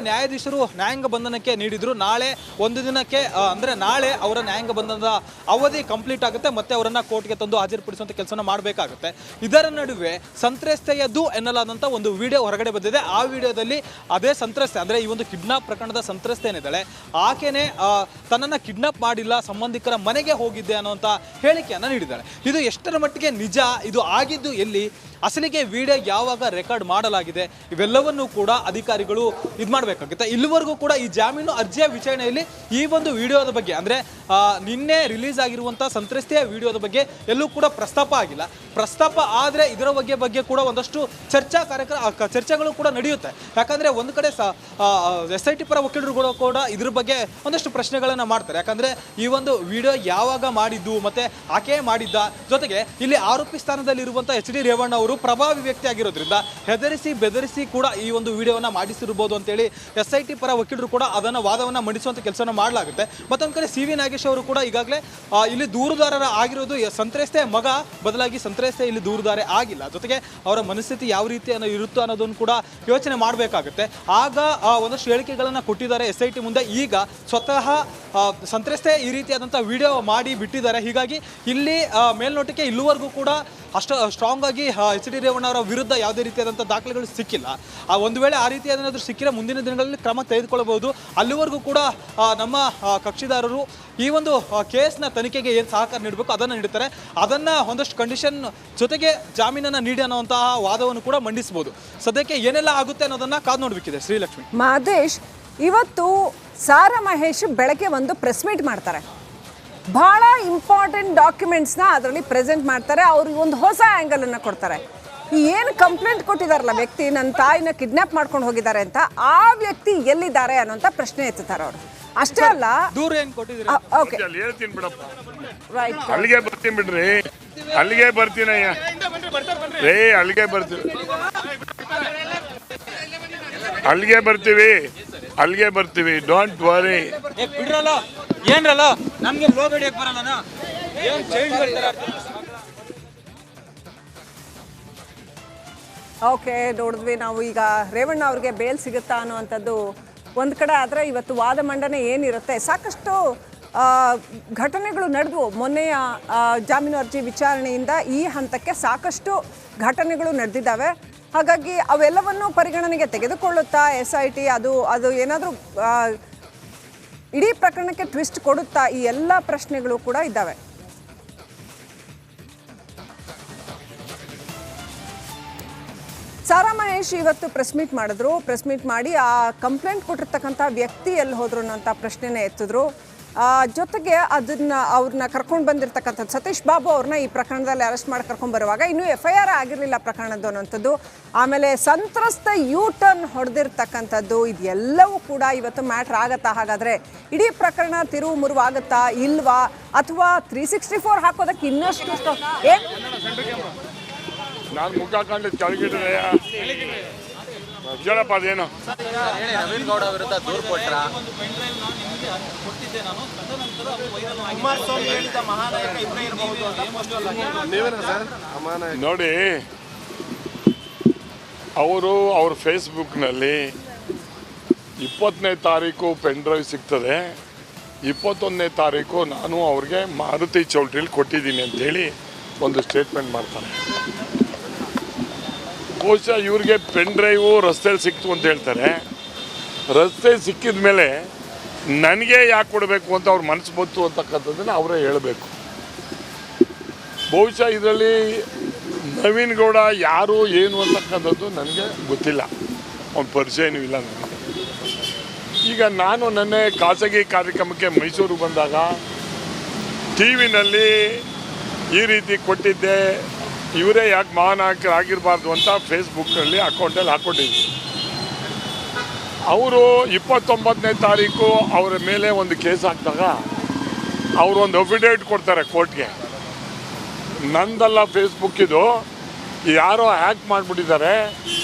Speaker 4: ನ್ಯಾಯಾಧೀಶರು ನ್ಯಾಯಾಂಗ ಬಂಧನಕ್ಕೆ ನೀಡಿದರು. ನಾಳೆ ಒಂದು ದಿನಕ್ಕೆ ಅಂದರೆ ನಾಳೆ ಅವರ ನ್ಯಾಯಾಂಗ ಬಂಧನದ ಅವಧಿ ಕಂಪ್ಲೀಟ್ ಆಗುತ್ತೆ, ಮತ್ತೆ ಅವರನ್ನು ಕೋರ್ಟ್ಗೆ ತಂದು ಹಾಜರುಪಡಿಸುವಂಥ ಕೆಲಸವನ್ನು ಮಾಡಬೇಕಾಗುತ್ತೆ. ಇದರ ನಡುವೆ ಸಂತ್ರಸ್ತೆಯದ್ದು ಎನ್ನಲಾದಂಥ ಒಂದು ವಿಡಿಯೋ ಹೊರಗಡೆ ಬಂದಿದೆ. ಆ ವಿಡಿಯೋದಲ್ಲಿ ಅದೇ ಸಂತ್ರಸ್ತೆ ಅಂದರೆ ಈ ಒಂದು ಕಿಡ್ನಾಪ್ ಪ್ರಕರಣದ ಸಂತ್ರಸ್ತೆ ಏನಿದ್ದಾಳೆ ಆಕೆನೇ ತನ್ನನ್ನು ಕಿಡ್ನಾಪ್ ಮಾಡಿಲ್ಲ, ಸಂಬಂಧಿಕರ ಮನೆಗೆ ಹೋಗಿದ್ದೆ ಅನ್ನುವಂಥ ಹೇಳಿಕೆಯನ್ನು ನೀಡಿದ್ದಾಳೆ. ಇದು ಎಷ್ಟರ ಮಟ್ಟಿಗೆ ನಿಜ, ಇದು ಆಗಿದ್ದು ಎಲ್ಲಿ, ಅಸಲಿಗೆ ವಿಡಿಯೋ ಯಾವಾಗ ರೆಕಾರ್ಡ್ ಮಾಡಲಾಗಿದೆ, ಇವೆಲ್ಲವನ್ನೂ ಕೂಡ ಅಧಿಕಾರಿಗಳು ಇದು ಮಾಡಬೇಕಾಗುತ್ತೆ. ಇಲ್ಲಿವರೆಗೂ ಕೂಡ ಈ ಜಾಮೀನು ಅರ್ಜಿಯ ವಿಚಾರಣೆಯಲ್ಲಿ ಈ ಒಂದು ವಿಡಿಯೋದ ಬಗ್ಗೆ ಅಂದರೆ ನಿನ್ನೆ ರಿಲೀಸ್ ಆಗಿರುವಂಥ ಸಂತ್ರಸ್ತೆಯ ವಿಡಿಯೋದ ಬಗ್ಗೆ ಎಲ್ಲೂ ಕೂಡ ಪ್ರಸ್ತಾಪ ಆಗಿಲ್ಲ. ಪ್ರಸ್ತಾಪ ಆದರೆ ಇದರ ಬಗ್ಗೆ ಕೂಡ ಒಂದಷ್ಟು ಚರ್ಚೆಗಳು ಕೂಡ ನಡೆಯುತ್ತೆ. ಯಾಕಂದರೆ ಒಂದು ಕಡೆ SIT ಪರ ವಕೀಲರುಗಳು ಕೂಡ ಇದ್ರ ಬಗ್ಗೆ ಒಂದಷ್ಟು ಪ್ರಶ್ನೆಗಳನ್ನು ಮಾಡ್ತಾರೆ. ಯಾಕಂದರೆ ಈ ಒಂದು ವಿಡಿಯೋ ಯಾವಾಗ ಮಾಡಿದ್ದು ಮತ್ತು ಆಕೆ ಮಾಡಿದ್ದ, ಜೊತೆಗೆ ಇಲ್ಲಿ ಆರೋಪಿ ಸ್ಥಾನದಲ್ಲಿರುವಂಥ HD ರೇವಣ್ಣ ಅವರು ಪ್ರಭಾವಿ ವ್ಯಕ್ತಿ ಆಗಿರೋದ್ರಿಂದ ಹೆದರಿಸಿ ಬೆದರಿಸಿ ಕೂಡ ಈ ಒಂದು ವಿಡಿಯೋವನ್ನು ಮಾಡಿಸಿರ್ಬೋದು ಅಂತೇಳಿ SIT ಪರ ವಕೀಲರು ಕೂಡ ಅದನ್ನು ವಾದವನ್ನು ಮಂಡಿಸುವಂಥ ಕೆಲಸವನ್ನು ಮಾಡಲಾಗುತ್ತೆ. ಮತ್ತೊಂದು ಕಡೆ CV ನಾಗೇಶ್ ಅವರು ಕೂಡ ಈಗಾಗಲೇ ಇಲ್ಲಿ ದೂರುದಾರರ ಆಗಿರೋದು ಸಂತ್ರಸ್ತೆ ಮಗ, ಬದಲಾಗಿ ಸಂತ್ರಸ್ತೆ ಇಲ್ಲಿ ದೂರುದಾರೆ ಆಗಿಲ್ಲ. ಜೊತೆಗೆ ಅವರ ಮನಸ್ಥಿತಿ ಯಾವ ರೀತಿ ಇರುತ್ತೋ ಅನ್ನೋದನ್ನು ಕೂಡ ಯೋಚನೆ ಮಾಡಬೇಕಾಗುತ್ತೆ. ಆಗ ಒಂದಷ್ಟು ಹೇಳಿಕೆಗಳನ್ನು ಕೊಟ್ಟಿದ್ದಾರೆ SIT ಮುಂದೆ. ಈಗ ಸ್ವತಃ ಸಂತ್ರಸ್ತೆ ಈ ರೀತಿಯಾದಂಥ ವಿಡಿಯೋ ಮಾಡಿ ಬಿಟ್ಟಿದ್ದಾರೆ. ಹೀಗಾಗಿ ಇಲ್ಲಿ ಮೇಲ್ನೋಟಕ್ಕೆ ಇಲ್ಲಿವರೆಗೂ ಕೂಡ ಅಷ್ಟು ಸ್ಟ್ರಾಂಗ್ ಆಗಿ HD ರೇವಣ್ಣ ಅವರ ವಿರುದ್ಧ ಯಾವುದೇ ರೀತಿಯಾದಂಥ ದಾಖಲೆಗಳು ಸಿಕ್ಕಿಲ್ಲ. ಒಂದು ವೇಳೆ ಆ ರೀತಿಯಾದೇನಾದರೂ ಸಿಕ್ಕಿದ್ರೆ ಮುಂದಿನ ದಿನಗಳಲ್ಲಿ ಕ್ರಮ ತೆಗೆದುಕೊಳ್ಳಬಹುದು. ಅಲ್ಲಿವರೆಗೂ ಕೂಡ ನಮ್ಮ ಕಕ್ಷಿದಾರರು ಈ ಒಂದು ಕೇಸ್ನ ತನಿಖೆಗೆ ಏನು ಸಹಕಾರ ನೀಡಬೇಕು ಅದನ್ನು ನೀಡುತ್ತಾರೆ. ಅದನ್ನು ಒಂದಷ್ಟು ಕಂಡೀಷನ್ ಜೊತೆಗೆ ಜಾಮೀನನ್ನು ನೀಡಿ ಅನ್ನುವಂತಹ ವಾದವನ್ನು ಕೂಡ ಮಂಡಿಸಬಹುದು. ಸದ್ಯಕ್ಕೆ ಏನೆಲ್ಲ ಆಗುತ್ತೆ ಅನ್ನೋದನ್ನ ಕಾದು ನೋಡಬೇಕಿದೆ. ಶ್ರೀಲಕ್ಷ್ಮಿ.
Speaker 2: ಮಹದೇಶ್, ಇವತ್ತು ಸಾರಾ ಮಹೇಶ್ ಬೆಳಗ್ಗೆ ಒಂದು ಪ್ರೆಸ್ ಮೀಟ್ ಮಾಡ್ತಾರೆ. ಬಹಳ ಇಂಪಾರ್ಟೆಂಟ್ ಡಾಕ್ಯುಮೆಂಟ್ಸ್ನ ಅದರಲ್ಲಿ ಪ್ರೆಸೆಂಟ್ ಮಾಡ್ತಾರೆ. ಅವ್ರಿಗೆ ಒಂದು ಹೊಸ ಆ್ಯಂಗಲನ್ನು ಕೊಡ್ತಾರೆ. ಏನು ಕಂಪ್ಲೇಂಟ್ ಕೊಟ್ಟಿದಾರಲ್ಲ ವ್ಯಕ್ತಿ, ನನ್ನ ತಾಯಿನ ಕಿಡ್ನಾಪ್ ಮಾಡ್ಕೊಂಡು ಹೋಗಿದ್ದಾರೆ ಅಂತ, ಆ ವ್ಯಕ್ತಿ ಎಲ್ಲಿದ್ದಾರೆ ಅನ್ನೋಂಥ ಪ್ರಶ್ನೆ ಎತ್ತುತ್ತಾರೆ ಅವರು. ಅಷ್ಟೇ ಅಲ್ಲ,
Speaker 4: ದೂರ ಏನು ಕೊಟ್ಟಿದ್ದೀರಿ?
Speaker 2: ಓಕೆ,
Speaker 5: ಹೇಳ್ತೀನಿ ಬಿಡಪ್ಪ,
Speaker 2: ರೈಟ್,
Speaker 5: ಅಲ್ಲಿಗೆ ಬರ್ತೀನಿ ಬಿಡ್ರಿ, ಅಲ್ಲಿಗೆ ಬರ್ತೀನಯ್ಯ ರೇ, ಅಲ್ಲಿಗೆ ಬರ್ತೀವಿ, ಅಲ್ಲಿಗೆ ಬರ್ತೀವಿ, ಡೋಂಟ್ ವರಿ.
Speaker 4: ಬಿಡ್ರಲ್ಲ, ಏನ್ರಲ್ಲ ನಮ್ಗೆ ಲೋ ಬೇಡಿಯಕ್ಕೆ ಬರಲ್ಲ. ಏನು ಚೈಲ್ಡ್
Speaker 2: ಓಕೆ, ನೋಡಿದ್ವಿ ನಾವು. ಈಗ ರೇವಣ್ಣ ಅವ್ರಿಗೆ ಬೇಲ್ ಸಿಗುತ್ತಾ ಅನ್ನುವಂಥದ್ದು ಒಂದು ಕಡೆ ಆದರೆ, ಇವತ್ತು ವಾದ ಮಂಡನೆ ಏನಿರುತ್ತೆ, ಸಾಕಷ್ಟು ಘಟನೆಗಳು ನಡೆದವು. ಮೊನ್ನೆಯ ಜಾಮೀನು ಅರ್ಜಿ ವಿಚಾರಣೆಯಿಂದ ಈ ಹಂತಕ್ಕೆ ಸಾಕಷ್ಟು ಘಟನೆಗಳು ನಡೆದಿದ್ದಾವೆ. ಹಾಗಾಗಿ ಅವೆಲ್ಲವನ್ನು ಪರಿಗಣನೆಗೆ ತೆಗೆದುಕೊಳ್ಳುತ್ತಾ SIT, ಅದು ಏನಾದರೂ ಇಡೀ ಪ್ರಕರಣಕ್ಕೆ ಟ್ವಿಸ್ಟ್ ಕೊಡುತ್ತಾ, ಈ ಎಲ್ಲ ಪ್ರಶ್ನೆಗಳು ಕೂಡ ಇದ್ದಾವೆ. ಸಾರಾ ಮಹೇಶ್ ಇವತ್ತು ಪ್ರೆಸ್ ಮೀಟ್ ಮಾಡಿದ್ರು. ಪ್ರೆಸ್ ಮೀಟ್ ಮಾಡಿ ಆ ಕಂಪ್ಲೇಂಟ್ ಕೊಟ್ಟಿರ್ತಕ್ಕಂಥ ವ್ಯಕ್ತಿ ಎಲ್ಲಿ ಹೋದ್ರು ಅನ್ನೋಂಥ ಪ್ರಶ್ನೆನೇ ಎತ್ತಿದ್ರು. ಜೊತೆಗೆ ಅವ್ರನ್ನ ಕರ್ಕೊಂಡು ಬಂದಿರತಕ್ಕಂಥದ್ದು ಸತೀಶ್ ಬಾಬು ಅವ್ರನ್ನ ಈ ಪ್ರಕರಣದಲ್ಲಿ ಅರೆಸ್ಟ್ ಮಾಡಿ ಕರ್ಕೊಂಡು ಬರುವಾಗ ಇನ್ನೂ FIR ಆಗಿರಲಿಲ್ಲ ಪ್ರಕರಣದ್ದು ಅನ್ನೋಂಥದ್ದು. ಆಮೇಲೆ ಸಂತ್ರಸ್ತ ಟರ್ನ್ ಹೊಡೆದಿರ್ತಕ್ಕಂಥದ್ದು, ಇದೆಲ್ಲವೂ ಕೂಡ ಇವತ್ತು ಮ್ಯಾಟ್ರ್ ಆಗತ್ತಾ? ಹಾಗಾದರೆ ಇಡೀ ಪ್ರಕರಣ ತಿರುವು ಮುರುವು ಆಗುತ್ತಾ ಇಲ್ವಾ, ಅಥವಾ 364 ಹಾಕೋದಕ್ಕೆ ಇನ್ನಷ್ಟು
Speaker 5: ನಾನು ಮುಖ ಕಂಡು ಕೆಳಗಿಡ್ರೆ ಹೇಳಪ್ಪ, ಅದೇನು
Speaker 1: ನವೀನ್ ಗೌಡ ವಿರುದ್ಧ ದೂರು ಕೊಟ್ರ?
Speaker 5: ನೋಡಿ, ಅವ್ರ ಫೇಸ್ಬುಕ್ನಲ್ಲಿ 20ನೇ ತಾರೀಕು ಪೆನ್ ಡ್ರೈವ್ ಸಿಗ್ತದೆ, 21ನೇ ತಾರೀಕು ನಾನು ಅವ್ರಿಗೆ ಮಾರುತಿ ಚೌಲ್ಟ್ರಿಲಿ ಕೊಟ್ಟಿದ್ದೀನಿ ಅಂತೇಳಿ ಒಂದು ಸ್ಟೇಟ್ಮೆಂಟ್ ಮಾಡ್ತಾರೆ. ಬಹುಶಃ ಇವ್ರಿಗೆ ಪೆನ್ ಡ್ರೈವು ರಸ್ತೆಯಲ್ಲಿ ಸಿಕ್ತು ಅಂತ ಹೇಳ್ತಾರೆ. ರಸ್ತೆ ಸಿಕ್ಕಿದ ಮೇಲೆ ನನಗೆ ಯಾಕೆ ಕೊಡಬೇಕು ಅಂತ ಅವ್ರ ಮನಸ್ಸು ಬಂತು ಅಂತಕ್ಕಂಥದ್ದನ್ನು ಅವರೇ ಹೇಳಬೇಕು. ಬಹುಶಃ ಇದರಲ್ಲಿ ನವೀನ್ ಗೌಡ ಯಾರು ಏನು ಅಂತಕ್ಕಂಥದ್ದು ನನಗೆ ಗೊತ್ತಿಲ್ಲ, ಅವ್ನ ಪರಿಚಯನೂ ಇಲ್ಲ ನನಗೆ. ಈಗ ನಾನು ನನ್ನ ಖಾಸಗಿ ಕಾರ್ಯಕ್ರಮಕ್ಕೆ ಮೈಸೂರಿಗೆ ಬಂದಾಗ TV-ನಲ್ಲಿ ಈ ರೀತಿ ಕೊಟ್ಟಿದ್ದೆ, ಇವರೇ ಯಾಕೆ ಮಹಾನಾಯಕರಾಗಿರಬಾರ್ದು ಅಂತ ಫೇಸ್ಬುಕ್ಕಲ್ಲಿ ಅಕೌಂಟಲ್ಲಿ ಹಾಕ್ಕೊಂಡಿದ್ವಿ. ಅವರು 29ನೇ ತಾರೀಕು ಅವರ ಮೇಲೆ ಒಂದು ಕೇಸ್ ಹಾಕಿದಾಗ ಅವರು ಒಂದು ಅಫಿಡೇವಿಟ್ ಕೊಡ್ತಾರೆ ಕೋರ್ಟ್ಗೆ. ನಂದಲ್ಲ ಫೇಸ್ಬುಕ್, ಇದು ಯಾರೋ ಹ್ಯಾಕ್ ಮಾಡಿಬಿಟ್ಟಿದ್ದಾರೆ,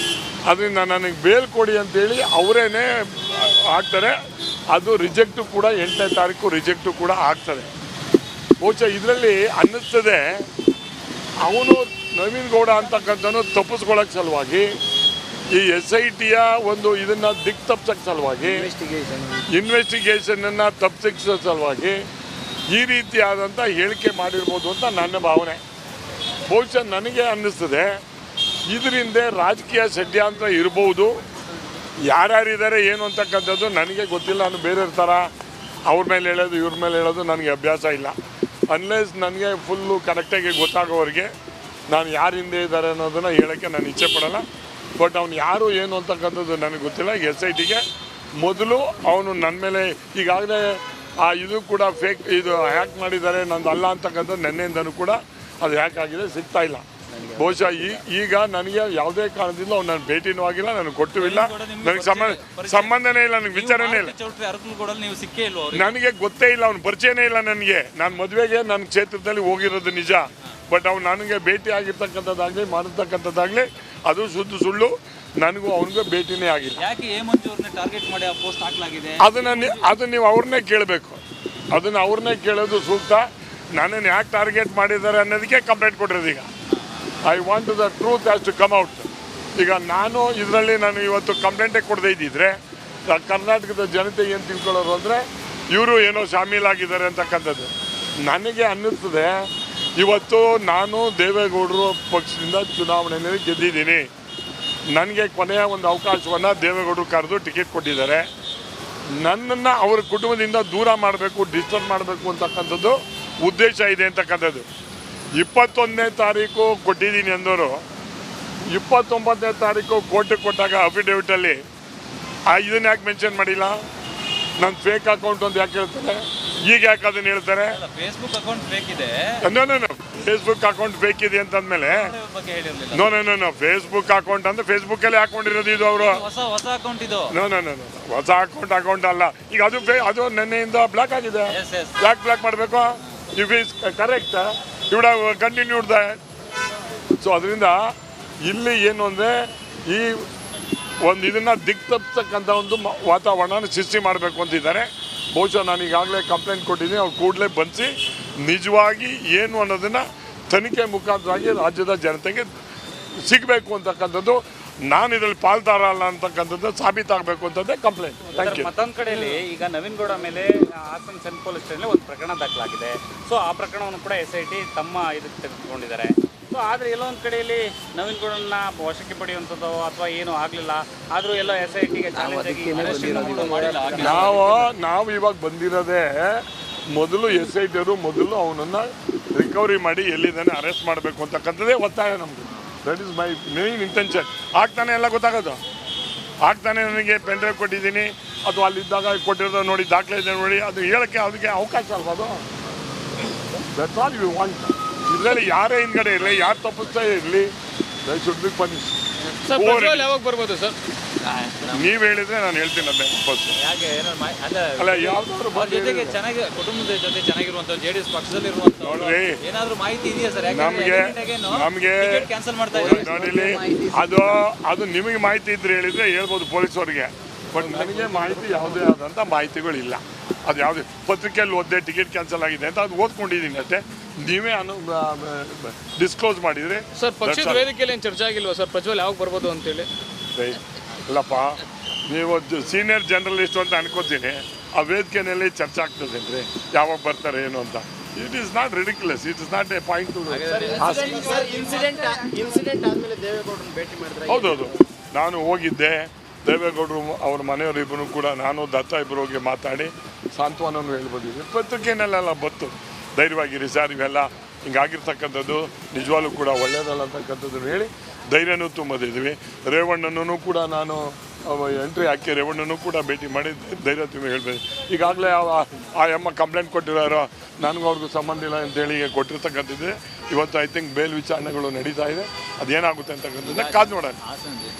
Speaker 5: ಅದರಿಂದ ನನಗೆ ಬೇಲ್ ಕೊಡಿ ಅಂತೇಳಿ ಅವರೇನೆ ಹಾಕ್ತಾರೆ. ಅದು ರಿಜೆಕ್ಟು ಕೂಡ 8ನೇ ತಾರೀಕು ರಿಜೆಕ್ಟು ಕೂಡ ಆಗ್ತದೆ. ಬಹುಶಃ ಇದರಲ್ಲಿ ಅನ್ನಿಸ್ತದೆ ಅವನು ನವೀನ್ ಗೌಡ ಅಂತಕ್ಕಂಥನು ತಪ್ಪಿಸ್ಕೊಳ್ಳೋಕ್ಕೆ ಸಲುವಾಗಿ, ಈ SITಯ ಒಂದು ಇದನ್ನು ದಿಕ್ಕು ತಪ್ಪಿಸೋಕ್ಕೆ ಸಲುವಾಗಿ, ಇನ್ವೆಸ್ಟಿಗೇಷನನ್ನು ತಪ್ಪಿಸೋ ಸಲುವಾಗಿ ಈ ರೀತಿಯಾದಂಥ ಹೇಳಿಕೆ ಮಾಡಿರ್ಬೋದು ಅಂತ ನನ್ನ ಭಾವನೆ. ಬಹುಶಃ ನನಗೆ ಅನ್ನಿಸ್ತದೆ ಇದರಿಂದ ರಾಜಕೀಯ ಷಡ್ಯಂತ್ರ ಇರ್ಬೋದು. ಯಾರ್ಯಾರಿದ್ದಾರೆ ಏನು ಅಂತಕ್ಕಂಥದ್ದು ನನಗೆ ಗೊತ್ತಿಲ್ಲ. ನಾನು ಬೇರೆ ಥರ ಅವ್ರ ಮೇಲೆ ಹೇಳೋದು ಇವ್ರ ಮೇಲೆ ಹೇಳೋದು ನನಗೆ ಅಭ್ಯಾಸ ಇಲ್ಲ. ಅನ್ಲೆಸ್ ನನಗೆ ಫುಲ್ಲು ಕರೆಕ್ಟಾಗಿ ಗೊತ್ತಾಗೋವರೆಗೆ ನಾನು ಯಾರು ಹಿಂದೆ ಇದ್ದಾರೆ ಅನ್ನೋದನ್ನು ಹೇಳೋಕ್ಕೆ ನಾನು ಇಚ್ಛೆ ಪಡೋಲ್ಲ. ಬಟ್ ಅವ್ನು ಯಾರು ಏನು ಅಂತಕ್ಕಂಥದ್ದು ನನಗೆ ಗೊತ್ತಿಲ್ಲ. SITಗೆ ಮೊದಲು ಅವನು ನನ್ನ ಮೇಲೆ ಈಗಾಗಲೇ ಇದು ಕೂಡ ಫೇಕ್, ಇದು ಹ್ಯಾಕ್ ಮಾಡಿದ್ದಾರೆ, ನಂದು ಅಲ್ಲ ಅಂತಕ್ಕಂಥದ್ದು ನೆನ್ನೆಯಿಂದನೂ ಕೂಡ ಅದು ಹ್ಯಾಕ್ ಆಗಿದೆ, ಸಿಗ್ತಾ ಇಲ್ಲ. ಬಹುಶಃ ಈಗ ನನಗೆ ಯಾವುದೇ ಕಾರಣದಿಂದ ಅವ್ನು ನಾನು ಭೇಟಿನೂ ಆಗಿಲ್ಲ, ನನಗೆ ಕೊಟ್ಟೂ ಇಲ್ಲ, ನನಗೆ ಸಂಬಂಧನೇ ಇಲ್ಲ, ನನಗೆ ವಿಚಾರನೇ ಇಲ್ಲ, ನನಗೆ ಗೊತ್ತೇ ಇಲ್ಲ, ಅವ್ನ ಪರಿಚಯನೇ ಇಲ್ಲ ನನಗೆ. ನಾನು ಮದುವೆಗೆ ನನ್ನ ಕ್ಷೇತ್ರದಲ್ಲಿ ಹೋಗಿರೋದು ನಿಜ, ಬಟ್ ಅವ್ನು ನನಗೆ ಭೇಟಿ ಆಗಿರ್ತಕ್ಕಂಥದ್ದಾಗಲಿ ಮಾಡಿರ್ತಕ್ಕಂಥದ್ದಾಗಲಿ ಅದು ಸುಳ್ಳು. ನನಗೂ ಅವನಿಗೂ ಭೇಟಿನೇ ಆಗಿಲ್ಲ. ಅದನ್ನು ನೀವು ಅವ್ರನ್ನೇ ಕೇಳಬೇಕು, ಅದನ್ನು ಅವ್ರನ್ನೇ ಕೇಳೋದು ಸೂಕ್ತ. ನನ್ನನ್ನು ಯಾಕೆ ಟಾರ್ಗೆಟ್ ಮಾಡಿದ್ದಾರೆ ಅನ್ನೋದಕ್ಕೆ ಕಂಪ್ಲೇಂಟ್ ಕೊಟ್ಟಿರೋದು. ಈಗ I want the truth has to come out. ಈಗ ನಾನು ಇದರಲ್ಲಿ ಇವತ್ತು ಕಂಪ್ಲೇಂಟೇ ಕೊಡದೇ ಇದ್ದಿದ್ರೆ ಕರ್ನಾಟಕದ ಜನತೆ ಏನು ತಿಳ್ಕೊಳ್ಳೋರು ಅಂದರೆ ಇವರು ಏನೋ ಶಾಮೀಲಾಗಿದ್ದಾರೆ ಅಂತಕ್ಕಂಥದ್ದು. ನನಗೆ ಅನ್ನಿಸ್ತದೆ ಇವತ್ತು ನಾನು ದೇವೇಗೌಡರು ಪಕ್ಷದಿಂದ ಚುನಾವಣೆಯಲ್ಲಿ ಗೆದ್ದಿದ್ದೀನಿ. ನನಗೆ ಕೊನೆಯ ಒಂದು ಅವಕಾಶವನ್ನು ದೇವೇಗೌಡರು ಕರೆದು ಟಿಕೆಟ್ ಕೊಟ್ಟಿದ್ದಾರೆ. ನನ್ನನ್ನು ಅವ್ರ ಕುಟುಂಬದಿಂದ ದೂರ ಮಾಡಬೇಕು, ಡಿಸ್ಟರ್ಬ್ ಮಾಡಬೇಕು ಅಂತಕ್ಕಂಥದ್ದು ಉದ್ದೇಶ ಇದೆ ಅಂತಕ್ಕಂಥದ್ದು. 21ನೇ ತಾರೀಕು ಕೊಟ್ಟಿದ್ದೀನಿ ಅಂದವರು 29ನೇ ತಾರೀಕು ಕೋರ್ಟಿಗೆ ಕೊಟ್ಟಾಗ ಅಫಿಡೇವಿಟಲ್ಲಿ ಇದನ್ನು ಯಾಕೆ ಮೆನ್ಷನ್ ಮಾಡಿಲ್ಲ? ನನ್ನ ಫೇಕ್ ಅಕೌಂಟ್ ಅಂತ ಯಾಕೆ ಹೇಳ್ತಾರೆ? ಈಗ ಯಾಕೆ ಅದನ್ನು ಹೇಳ್ತಾರೆ?
Speaker 6: ಫೇಸ್ಬುಕ್ ಅಕೌಂಟ್ ಫೇಕ್ ಇದೆ.
Speaker 5: ಫೇಸ್ಬುಕ್ ಅಕೌಂಟ್ ಫೇಕ್ ಇದೆ ಅಂತಂದ್ಮೇಲೆ ನೋ ಫೇಸ್ಬುಕ್ ಅಕೌಂಟ್ ಅಂದ್ರೆ ಫೇಸ್ಬುಕ್ಕಲ್ಲಿ ಹಾಕೊಂಡಿರೋದು ಇದು ಅವರು.
Speaker 6: ಹೊಸ ಅಕೌಂಟ್ ಇದು.
Speaker 5: ನೋ ಹೊಸ ಅಕೌಂಟ್ ಅಲ್ಲ. ಈಗ ಅದು ನೆನ್ನೆಯಿಂದ ಬ್ಲಾಕ್ ಆಗಿದೆ. ಯಾಕೆ ಬ್ಲಾಕ್ ಮಾಡಬೇಕು? If is correct you would have continued that. So ಅದರಿಂದ ಇಲ್ಲಿ ಏನು ಅಂದರೆ ಈ ಒಂದು ಇದನ್ನು ದಿಕ್ತಪ್ತಕ್ಕಂಥ ಒಂದು ವಾತಾವರಣನ ಸೃಷ್ಟಿ ಮಾಡಬೇಕು ಅಂತಿದ್ದಾರೆ. ಬಹುಶಃ ನಾನು ಈಗಾಗಲೇ ಕಂಪ್ಲೇಂಟ್ ಕೊಟ್ಟಿದ್ದೀನಿ. ಅವ್ರು ಕೂಡಲೇ ಬಂದಿಸಿ ನಿಜವಾಗಿ ಏನು ಅನ್ನೋದನ್ನು ತನಿಖೆ ಮುಖಾಂತರವಾಗಿ ರಾಜ್ಯದ ಜನತೆಗೆ ಸಿಗಬೇಕು ಅಂತಕ್ಕಂಥದ್ದು, ನಾನು ಇದರಲ್ಲಿ ಪಾಲ್ದಾರ ಅಲ್ಲ ಅಂತಕ್ಕಂಥದ್ದು ಸಾಬೀತಾಗಬೇಕು ಅಂತಂದೇ ಕಂಪ್ಲೇಂಟ್. Thank you.
Speaker 6: ಮತ್ತೊಂದು ಕಡೆಯಲ್ಲಿ ಈಗ ನವೀನ್ ಗೌಡ ಮೇಲೆ ಹಾಸನ ಸೆಂಟ್ರಲ್ ಪೊಲೀಸ್ ಸ್ಟೇಷನ್ನಲ್ಲಿ ಒಂದು ಪ್ರಕರಣ ದಾಖಲಾಗಿದೆ. ಸೊ ಆ ಪ್ರಕರಣವನ್ನು ಕೂಡ SIT ತಮ್ಮ ಇದಕ್ಕೆ ತೆಗೆದುಕೊಂಡಿದ್ದಾರೆ. ಸೊ ಆದರೆ ಎಲ್ಲೋ ಒಂದು ಕಡೆಯಲ್ಲಿ ನವೀನ್ ಗೌಡನ್ನ ವಶಕ್ಕೆ ಪಡೆಯುವಂಥದ್ದು ಅಥವಾ ಏನೂ ಆಗಲಿಲ್ಲ, ಆದರೂ ಎಲ್ಲೋ SITಗೆ ಚಾಲೆಂಜ್ ಆಗಿ
Speaker 5: ನಾವು ಇವಾಗ ಬಂದಿರೋದೇ ಮೊದಲು SIT ಅವರು ಮೊದಲು ಅವನನ್ನು ರಿಕವರಿ ಮಾಡಿ ಎಲ್ಲಿದ್ದಾನೆ ಅರೆಸ್ಟ್ ಮಾಡಬೇಕು ಅಂತಕ್ಕಂಥದ್ದೇ ಒತ್ತಾಯ ನಮ್ಮದು. That is my main intention. ಆಗ್ತಾನೆ ಎಲ್ಲ ಗೊತ್ತಾಗೋದು. ಆಗ್ತಾನೆ ನನಗೆ ಪೆನ್ ಡ್ರೈವ್ ಕೊಟ್ಟಿದ್ದೀನಿ ಅಥವಾ ಅಲ್ಲಿದ್ದಾಗ ಕೊಟ್ಟಿರೋದು ನೋಡಿ, ದಾಖಲೆ ಇದೆ ನೋಡಿ, ಅದು ಹೇಳೋಕ್ಕೆ ಅದಕ್ಕೆ ಅವಕಾಶ ಅಲ್ವಾ ಅದು? That's all you want. ಇದರಲ್ಲಿ ಯಾರೇ ಹಿಂದ್ಗಡೆ ಇರಲಿ, ಯಾರು ತಪ್ಪಿಸ್ತಾ ಇರಲಿ, ದೈ ಶುಡ್ ಬಿ ಪನಿಷ್.
Speaker 1: ಯಾವಾಗ ಬರ್ಬೋದು ಸರ್?
Speaker 5: ನೀವು ಹೇಳಿದ್ರೆ ನಾನು ಹೇಳ್ತೀನಿ ಅದೇ ವಾಪಸ್. ಅಲ್ಲ ಯಾವ್ದಾದ್ರು
Speaker 6: ಜೊತೆಗೆ ಚೆನ್ನಾಗಿ ಕುಟುಂಬದ ಜೊತೆ ಚೆನ್ನಾಗಿರುವಂಥ JDS ಪಕ್ಷದಲ್ಲಿ ಇರುವಂಥ
Speaker 5: ನೋಡ್ರಿ,
Speaker 6: ಏನಾದರೂ ಮಾಹಿತಿ ಇದೆಯಾ ಸರ್?
Speaker 5: ನಮಗೆ
Speaker 6: ಕ್ಯಾನ್ಸಲ್ ಮಾಡ್ತಾ ಇದ್ದಾರೆ
Speaker 5: ನೋಡಿ. ಅದು ನಿಮಗೆ ಮಾಹಿತಿ ಇದ್ರೆ ಹೇಳಿದ್ರೆ ಹೇಳ್ಬೋದು ಪೊಲೀಸವ್ರಿಗೆ. ಬಟ್ ನನಗೆ ಮಾಹಿತಿ ಯಾವುದೇ ಆದಂಥ ಮಾಹಿತಿಗಳಿಲ್ಲ. ಅದು ಯಾವುದೇ ಪತ್ರಿಕೆಯಲ್ಲಿ ಓದಿದೆ ಟಿಕೆಟ್ ಕ್ಯಾನ್ಸಲ್ ಆಗಿದೆ ಅಂತ ಅದು ಓದ್ಕೊಂಡಿದ್ದೀನಿ ಅಷ್ಟೇ. ನೀವೇ ಡಿಸ್ಕ್ಲೋಸ್ ಮಾಡಿದರೆ
Speaker 1: ಸರ್. ಪಕ್ಷದ ವೇದಿಕೆಯಲ್ಲಿ ಏನು ಚರ್ಚೆ ಆಗಿಲ್ವಾ ಸರ್ ಪ್ರಜ್ವಲ್ ಯಾವಾಗ ಬರ್ಬೋದು ಅಂತೇಳಿ?
Speaker 5: ಇಲ್ಲಪ್ಪ, ನೀವು ಸೀನಿಯರ್ ಜರ್ನಲಿಸ್ಟ್ ಅಂತ ಅನ್ಕೋತೀನಿ. ಆ ವೇದಿಕೆಯಲ್ಲಿ ಚರ್ಚೆ ಆಗ್ತದೆ ಅಂದರೆ ಯಾವಾಗ ಬರ್ತಾರೆ ಏನು ಅಂತ. It is not ridiculous. It is not A point to. ಹೌದೌದು, ನಾನು ಹೋಗಿದ್ದೆ. ದೇವೇಗೌಡರು ಅವ್ರ ಮನೆಯವರಿಬ್ಬರು ಕೂಡ ನಾನು ದತ್ತ ಇಬ್ಬರು ಹೋಗಿ ಮಾತಾಡಿ ಸಾಂತ್ವನವನ್ನು ಹೇಳ್ಬೋದಿದ್ವಿ. ಪತ್ರಿಕೆಯಲ್ಲೆಲ್ಲ ಬತ್ತು ಧೈರ್ಯವಾಗಿರಿ ಸರ್, ಇವೆಲ್ಲ ಹಿಂಗಾಗಿರ್ತಕ್ಕಂಥದ್ದು ನಿಜವಾಗ್ಲೂ ಕೂಡ ಒಳ್ಳೆಯದಲ್ಲ ಅಂತಕ್ಕಂಥದ್ದನ್ನು ಹೇಳಿ ಧೈರ್ಯನೂ ತುಂಬೋದಿದ್ವಿ. ರೇವಣ್ಣನೂ ಕೂಡ ನಾನು ಎಂಟ್ರಿ ಹಾಕಿ ರೇವಣ್ಣನೂ ಕೂಡ ಭೇಟಿ ಮಾಡಿ ಧೈರ್ಯ ತುಂಬಿ ಹೇಳ್ಬೋದು. ಈಗಾಗಲೇ ಆ ಎಮ್ಮ ಕಂಪ್ಲೇಂಟ್ ಕೊಟ್ಟಿರೋರು ನನಗೂ ಅವ್ರಿಗೂ ಸಂಬಂಧ ಇಲ್ಲ ಅಂತೇಳಿ ಕೊಟ್ಟಿರ್ತಕ್ಕಂಥದ್ದು. ಇವತ್ತು ಐ ಥಿಂಕ್ ಬೇಲ್ ವಿಚಾರಣೆಗಳು ನಡೀತಾ ಇದೆ. ಅದೇನಾಗುತ್ತೆ ಅಂತಕ್ಕಂಥದ್ದು ಕಾದು ನೋಡೋಣ.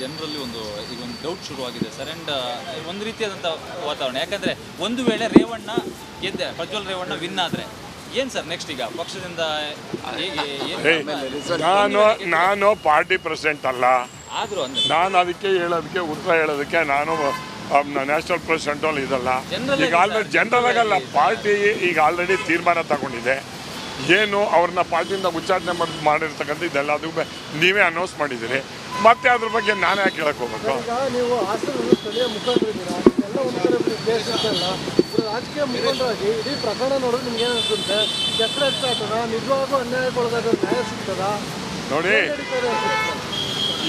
Speaker 6: ಜನರಲ್ಲಿ ಒಂದು ಡೌಟ್ ಶುರುವಾಗಿದೆ ಸರ್. ಆ್ಯಂಡ್ ಒಂದು ರೀತಿಯಾದಂಥ ವಾತಾವರಣ, ಯಾಕಂದರೆ ಒಂದು ವೇಳೆ ರೇವಣ್ಣ ಗೆದ್ದೆ, ಪ್ರಜ್ವಲ್ ರೇವಣ್ಣ ವಿನ್ ಆದರೆ ಏನು ಸರ್ ನೆಕ್ಸ್ಟ್? ಈಗ ಪಕ್ಷದಿಂದ
Speaker 5: ನಾನು ಪಾರ್ಟಿ ಪ್ರೆಸಿಡೆಂಟ್ ಅಲ್ಲ.
Speaker 6: ಆದರೂ
Speaker 5: ನಾನು ಅದಕ್ಕೆ ಉತ್ತರ ಹೇಳೋದಕ್ಕೆ ನಾನು ನ್ಯಾಷನಲ್ ಪ್ರೆಸಿಡೆಂಟ್ ಅಲ್ಲಿ ಇದಲ್ಲ. ಈಗ ಆಲ್ರೆಡಿ ಜನರಲ್ ಆಗಲ್ಲ, ಪಾರ್ಟಿ ಈಗ ಆಲ್ರೆಡಿ ತೀರ್ಮಾನ ತಗೊಂಡಿದೆ. ಏನು ಅವ್ರನ್ನ ಪಾರ್ಟಿಯಿಂದ ಉಚ್ಚಾಟನೆ ಮಾಡಿರ್ತಕ್ಕಂಥ ಇದೆಲ್ಲ ಅದು ನೀವೇ ಅನೌನ್ಸ್ ಮಾಡಿದ್ದೀರಿ. ಮತ್ತೆ ಅದ್ರ ಬಗ್ಗೆ ನಾನು ಯಾಕೆ ಹೇಳಕ್ ಹೋಗ್ಬೇಕು?
Speaker 7: ನೀವು ಸ್ಥಳೀಯ ಮುಖಂಡರಿದ್ದೀರಾ, ಎಲ್ಲ ಒಂದು ಕಡೆ ಪ್ಲೇಸ್ ಇರ್ತಲ್ಲ, ರಾಜಕೀಯ ಮುಖಂಡರಾಗಿ ಇಡೀ ಪ್ರಕರಣ ನೋಡಿದ್ರೆ ನಿಮ್ಗೆ ಏನು ಅನ್ಸುತ್ತೆ? ಎಷ್ಟರ ಆಗ್ತದ? ನಿಜವಾಗೂ ಅನ್ಯಾಯಕ್ಕೊಳಗಾದ ನ್ಯಾಯ ಸಿಗ್ತದ?
Speaker 5: ನೋಡಿ,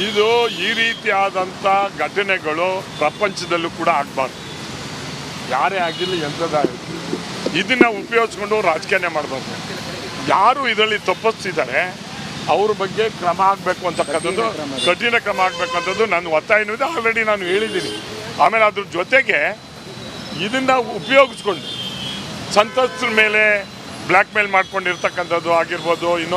Speaker 5: ಇದು ಈ ರೀತಿಯಾದಂಥ ಘಟನೆಗಳು ಪ್ರಪಂಚದಲ್ಲೂ ಕೂಡ ಆಗಬಾರ್ದು. ಯಾರೇ ಆಗಿರಲಿ, ಎಂಥದ್ದಾಗಲಿ ಇದನ್ನು ಉಪಯೋಗಿಸ್ಕೊಂಡು ರಾಜಕೀಯ ಮಾಡಬಾರ್ದು. ಯಾರು ಇದರಲ್ಲಿ ತಪ್ಪಿಸ್ತಿದ್ದಾರೆ ಅವ್ರ ಬಗ್ಗೆ ಕ್ರಮ ಆಗಬೇಕು ಅಂತಕ್ಕಂಥದ್ದು, ಕಠಿಣ ಕ್ರಮ ಆಗಬೇಕು ಅಂತದ್ದು ನನ್ನ ಒತ್ತಾಯ ಇದೆ. ಆಲ್ರೆಡಿ ನಾನು ಹೇಳಿದ್ದೀನಿ. ಆಮೇಲೆ ಅದ್ರ ಜೊತೆಗೆ ಇದನ್ನು ಉಪಯೋಗಿಸ್ಕೊಂಡು ಸಂತ್ರಸ್ತರ ಮೇಲೆ ಬ್ಲ್ಯಾಕ್ ಮೇಲ್ ಮಾಡ್ಕೊಂಡಿರ್ತಕ್ಕಂಥದ್ದು ಆಗಿರ್ಬೋದು, ಇನ್ನೊಂದು